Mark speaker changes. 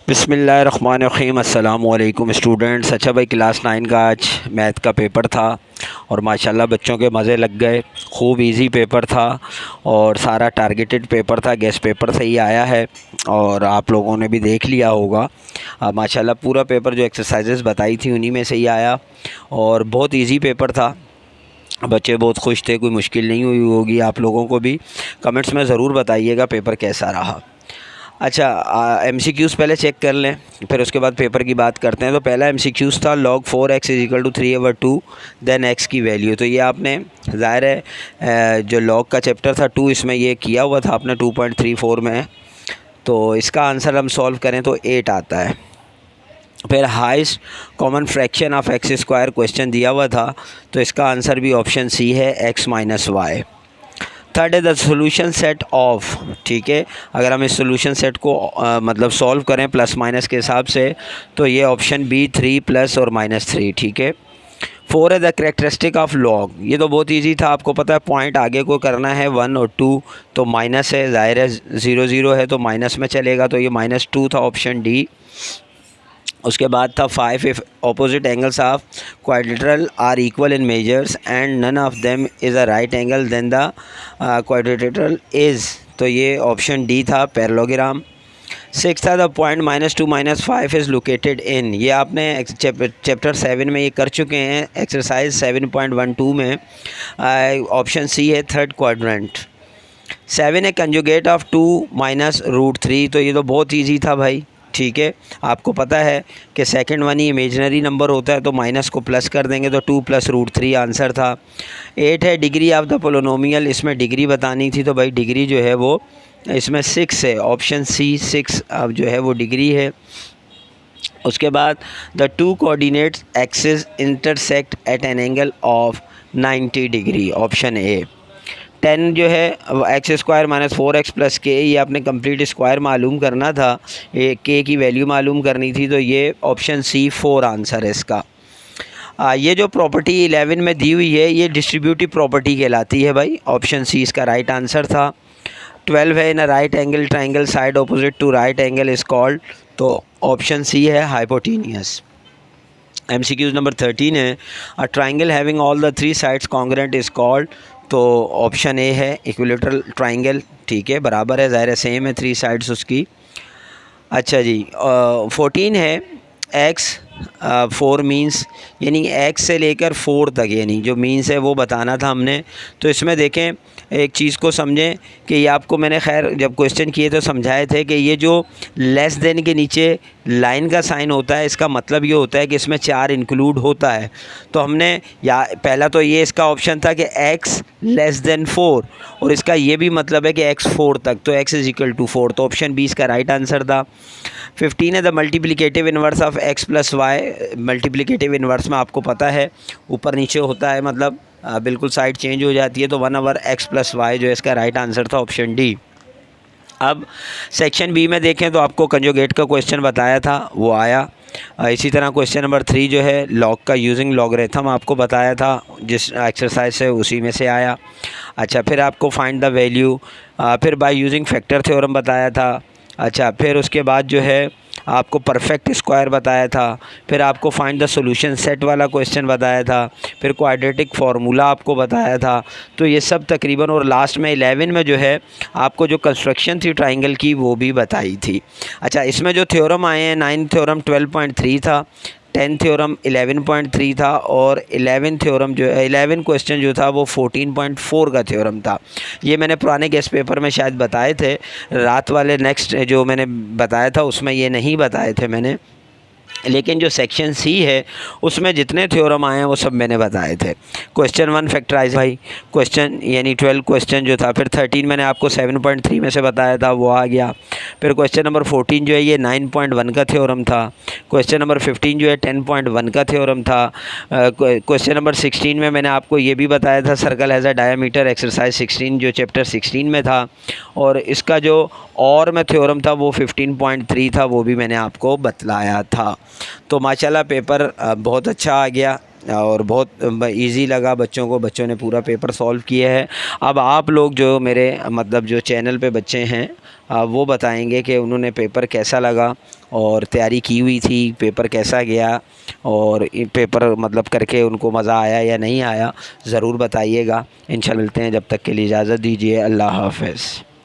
Speaker 1: बिस्मिल्लाहिर्रहमानिर्रहीम। अस्सलामुअलैकुम स्टूडेंट्स। अच्छा भाई, क्लास 9 का आज मैथ का पेपर था और माशाल्लाह बच्चों के मज़े लग गए। खूब इजी पेपर था और सारा टारगेटेड पेपर था। गेस्ट पेपर से ही आया है और आप लोगों ने भी देख लिया होगा। माशाल्लाह पूरा पेपर जो एक्सरसाइजेस बताई थी उन्हीं में से ही आया और बहुत इजी पेपर था। बच्चे बहुत खुश थे, कोई मुश्किल नहीं हुई होगी। आप लोगों को भी कमेंट्स में ज़रूर बताइएगा पेपर कैसा रहा। अच्छा, एमसीक्यूज़ पहले चेक कर लें, फिर उसके बाद पेपर की बात करते हैं। तो पहला एमसीक्यूज़ था log 4x = 3/2 देन x की वैल्यू। तो ये आपने ज़ाहिर है जो log का चैप्टर था 2, इसमें ये किया हुआ था आपने 2.34 में। तो इसका आंसर हम सॉल्व करें तो 8 आता है। फिर highest common fraction of x² question दिया हुआ था, तो इसका आंसर भी ऑप्शन सी है x - y। थर्ड है द सोल्यूशन सेट ऑफ। ठीक है, अगर हम इस सोल्यूशन सेट को मतलब सॉल्व करें प्लस माइनस के हिसाब से, तो ये ऑप्शन बी 3 + और -3। ठीक है। 4 है द कैरेक्टरिस्टिक ऑफ लॉग। ये तो बहुत इजी था, आपको पता है पॉइंट आगे को करना है 1 और 2, तो माइनस है, ज़ाहिर है 0 0 है तो माइनस में चलेगा, तो ये -2 था, ऑप्शन डी। उसके बाद था 5 if opposite angles of quadrilateral are equal in measures and none of them is a right angle then the quadrilateral is, तो ये ऑप्शन डी था, पैरेललोग्राम। 6 था the point -2 - 5 is located in. ये आपने chapter 7 में ये कर चुके हैं, एक्सरसाइज 7.12 में। ऑप्शन सी है, थर्ड क्वाड्रेंट। 7 है कंजुगेट ऑफ 2 - √3। तो ये तो बहुत ईजी था भाई। ठीक है, आपको पता है कि सेकंड वन ही इमेजनरी नंबर होता है, तो माइनस को प्लस कर देंगे तो 2 + √3 आंसर था। 8 है डिग्री ऑफ द पोलिनोमियल। इसमें डिग्री बतानी थी, तो भाई डिग्री जो है वो इसमें 6 है, ऑप्शन सी 6 अब जो है वो डिग्री है। उसके बाद the 2 coordinates axis intersect at an angle of 90 degree, option A. 10 जो है x² - 4x + k, ये आपने कंप्लीट स्क्वायर मालूम करना था, ये k की वैल्यू मालूम करनी थी, तो ये ऑप्शन सी 4 आंसर है इसका। ये जो प्रॉपर्टी 11 में दी हुई है ये डिस्ट्रीब्यूटिव प्रॉपर्टी कहलाती है भाई, ऑप्शन सी इसका राइट आंसर था। 12 है in a right angle triangle side opposite to right angle is called, तो ऑप्शन सी है हाइपोटेन्यूस। MCQ नंबर 13 है a triangle having all the 3 sides congruent is called, तो ऑप्शन ए है equilateral triangle. ठीक है, बराबर है, ज़ाहिर है सेम है 3 साइड्स उसकी। अच्छा जी, 14 है x 4 मीन्स, यानी x से लेकर 4 तक, यानी जो मीन्स है वो बताना था हमने। तो इसमें देखें, एक चीज़ को समझें कि ये आपको मैंने खैर जब क्वेश्चन किए तो समझाए थे कि ये जो लेस देन के नीचे लाइन का साइन होता है, इसका मतलब ये होता है कि इसमें 4 इंक्लूड होता है। तो हमने या पहला तो ये इसका ऑप्शन था कि x < 4, और इसका ये भी मतलब है कि x 4 तक, तो x = 4, तो ऑप्शन बी इसका राइट आंसर था। 15 है the multiplicative inverse of x + y। Multiplicative inverse में आपको पता है ऊपर नीचे होता है, मतलब बिल्कुल साइड चेंज हो जाती है, तो 1/x + y जो है इसका राइट आंसर था, ऑप्शन डी। अब सेक्शन बी में देखें तो आपको कंजुगेट का क्वेश्चन बताया था, वो आया। इसी तरह क्वेश्चन नंबर 3 जो है लॉग का यूजिंग लॉगरिथम आपको बताया था, जिस एक्सरसाइज से उसी में से आया। अच्छा, फिर आपको फाइंड द वैल्यू, फिर बाय यूजिंग फैक्टर थ्योरम बताया था। अच्छा, फिर उसके बाद जो है आपको परफेक्ट स्क्वायर बताया था, फिर आपको फाइंड द सॉल्यूशन सेट वाला क्वेश्चन बताया था, फिर क्वाड्रेटिक फार्मूला आपको बताया था। तो ये सब तकरीबन, और लास्ट में 11 में जो है आपको जो कंस्ट्रक्शन थी ट्राइंगल की वो भी बताई थी। अच्छा, इसमें जो थ्योरम आए हैं, 9 थ्योरम 12.3 था, 10 थ्योरम 11.3 था, और 11 थ्योरम जो 11 क्वेश्चन जो था वो 14.4 का थ्योरम था। ये मैंने पुराने गेस्ट पेपर में शायद बताए थे, रात वाले नेक्स्ट जो मैंने बताया था उसमें ये नहीं बताए थे मैंने, लेकिन जो सेक्शन सी है उसमें जितने थ्योरम आए हैं वो सब मैंने बताए थे। क्वेश्चन 1 फैक्टराइज भाई क्वेश्चन, यानी 12 क्वेश्चन जो था, फिर 13 मैंने आपको 7.3 में से बताया था, वो आ गया। फिर क्वेश्चन नंबर 14 जो है ये 9.1 का थ्योरम था। क्वेश्चन नंबर 15 जो है 10.1 का थ्योरम था। क्वेश्चन नंबर 16 में मैंने आपको ये भी बताया था circle has a diameter, exercise 16 जो चैप्टर 16 में था, और इसका जो और में थ्योरम था वो 15.3 था, वो भी मैंने आपको बतलाया था। तो माशाल्लाह पेपर बहुत अच्छा आ गया। और बहुत इजी लगा बच्चों को, बच्चों ने पूरा पेपर सॉल्व किया है। अब आप लोग जो मेरे मतलब जो चैनल पे बच्चे हैं वो बताएंगे कि उन्होंने पेपर कैसा लगा और तैयारी की हुई थी, पेपर कैसा गया, और पेपर मतलब करके उनको मज़ा आया या नहीं आया, ज़रूर बताइएगा। इंशाल्लाह मिलते हैं, जब तक के लिए इजाज़त दीजिए। अल्लाह हाफ़िज़।